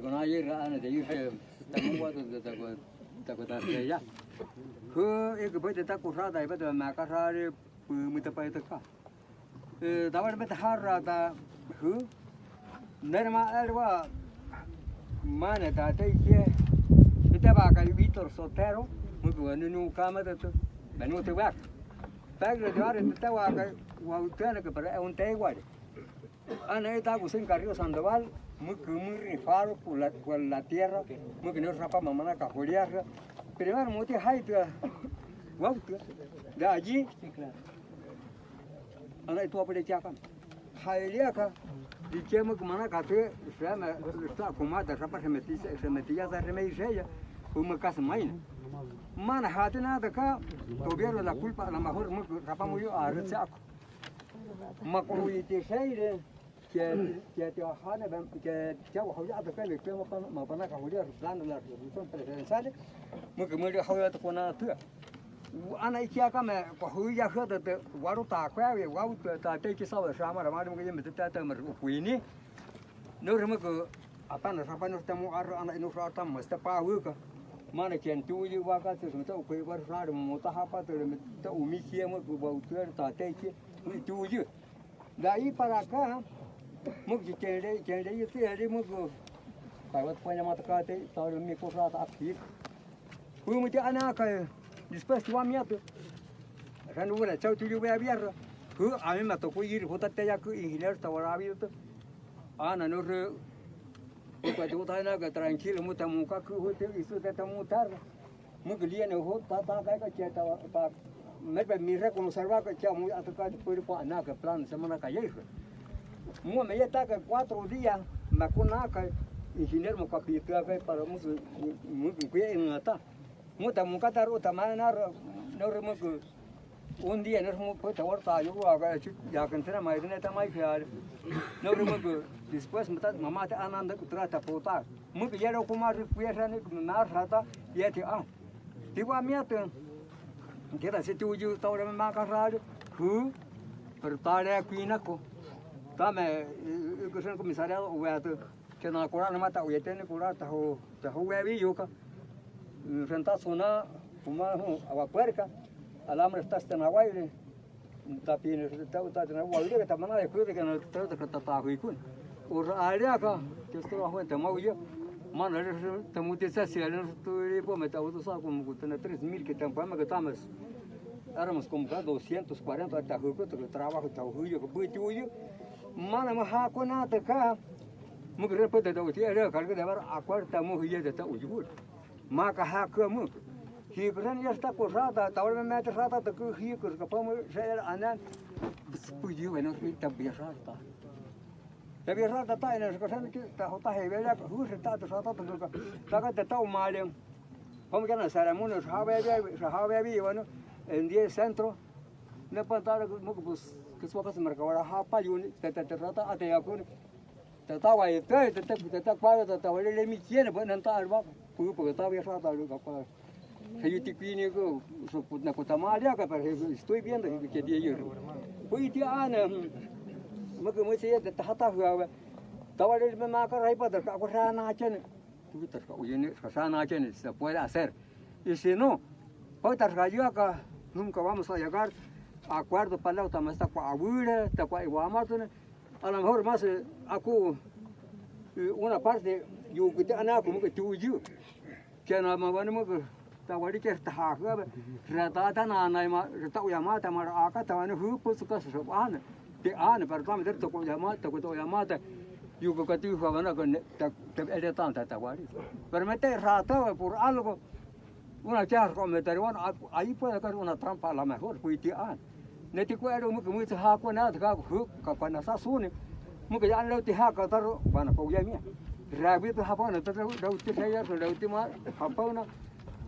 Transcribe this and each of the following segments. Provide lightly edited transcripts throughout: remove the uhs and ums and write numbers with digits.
con ayer ana de ir estamos guardando de ya que puede estar currada y puede macarrar muita para tocar dabar bet harrada nerma alwa mana ta te ba ka Víctor Sotero muy bueno nunca me de menu te va pagre de ahora te va ka wa utana que para un te igual ana está José Carrillo Sandoval muy rifado por la tierra muy que no rapa mamá ka joliar primero muti haita wow de allí ana itu apa dia cakap hailia ka dicemos que mana café chama está comada rapa semetia da remeia uma casa mãe mana hatina da ka gobierno la culpa a lo mejor rapa muy a rechaco macro te seire que te hana que ya hawja da kai ke ma bana ka hawja plan la revolución presidencial muke muri hawja ta kona tu ana ikia ka me ko hawja khada de waru ta kwa we wa ta te ki sawa sama ra ma mu ke ta ta mar kuini no re muke apa na sapa no tamu ar ana inu ra ta mas ta pa hu ka mana ken tu yu wa ka se ta ko war ra mu ta ha pa te ta umi ki mu ko wa tu ta te ki tu yu de ahí para acá muke kende yu te mu ko ka wat pa ma ta ka te ta mi ko ra ta apik hu mu te ana ka después tu amiato ranura chau tu voy a ver a mí me tocó ir júntate ya que ingeniero estaba abierto ana no re cuando tú estás que tranquilo muta muka que hote isso te mutar muke liene ho ta ka que ta pa me mi reconocer va que muy a tocar por ana que plan semana que ayer mu me ya está que 4 días me conaka ingeniero mo capita para mu que en ata muta muka taru tamanar no remo un día no remo pues ahorita yo ya que entra más de tamai fiar no remo después mamá te ananda trata pota mu que ya lo como recuerda na rata ya te digo a mí te queda se tu yo ahora me marca radio pero tarea aquí naco dame que son comisariado o ya que no cura no mata o ya tiene cura ta ho vi yo ka frente zona uma agua puerca alambre está en aguaire tapine está en aguaire que tamana de cruz que no trata que está huicun o área ka que esto va a te mauyo mana te mutisa si no estoy por meta auto sa como que tiene 3000 que tampoco que estamos éramos como 240 hasta que trabajo está huyo que puede huyo mana ma ha ko na te ka mu que repete de que era carga de ver acuerda mu huyo de ta huyo maka haka mu hibran ya está corrada ahora me mete rata de que hikos que podemos ser anan puyu bueno está bien rata ya bien rata está en el corazón que está hota hebela hu está de rata de está malem como que no ceremonia sabe bueno en 10 centro no pantar mu pues que su pasa marcadora hapa yuni te rata ate ya con te estaba ahí te cuadra te estaba le mi tiene pues no está alba porque estaba bien rata lo capaz yo te pini que na kutamalia que pero estoy viendo que día yo pues día ana me se te hata huwa estaba le me marca ahí para que cosa na chen tú te oye cosa na chen se puede hacer y si no hoy te rayo acá nunca vamos a llegar a acuerdo para la otra más está con abuela está con iguamatu a lo mejor más aku una parte yo que te ana como que tú yo que no me van a ta wari que está haga rata na na ma ta yamata mar aka ta wan hu pues ka so an te an per ta me to ko yamata yo que tú van con ta era tanta ta wari pero mete rata por algo una charla como meter ahí puede haber una trampa a lo mejor pues te an neti ko era muy se ha ko na ta hu ka pa na sa sune mu que ya lo te ha ka tar van ko ya mi rabi to ha pa na ta do te ya so do te ma ha pa na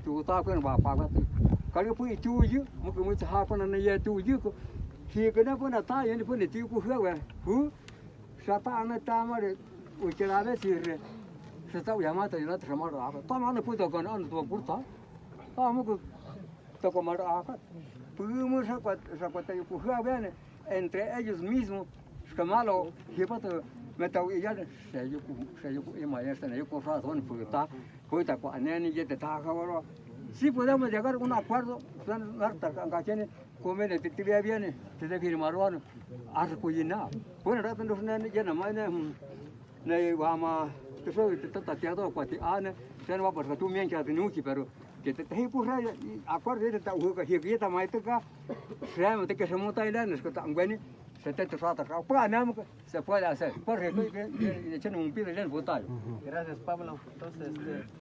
tu ta ko ba pa ka ka pu tu ju mu que muy se ha ko na ya tu ju ko ki que na ko na ta ya ni ko ni ti ku hu wa hu sa ta na ta ma de o que la ve si re se ta ya ma ta ya ta ma ra ta ma na pu to ko na to pu ta mu que to ko ma ra ka pudimos entre ellos mismos, que malo, me tau ya se yo y maestra yo con razón fue ta con nene ya te ta cabrón si podemos llegar a un acuerdo plan harta cangachen comer te tibia viene te firmaron a recuyina bueno rato no ya na mai ne vamos te soy te tateado cuati ana se no va por tu mien que tenuki pero que te hay por ahí acuerdo de ta uga que ta mai te ka se me te que se monta ila es que tan bueno se te trata acá para nada se puede hacer por eso que tiene un pie de votar. Gracias, Pablo. Entonces,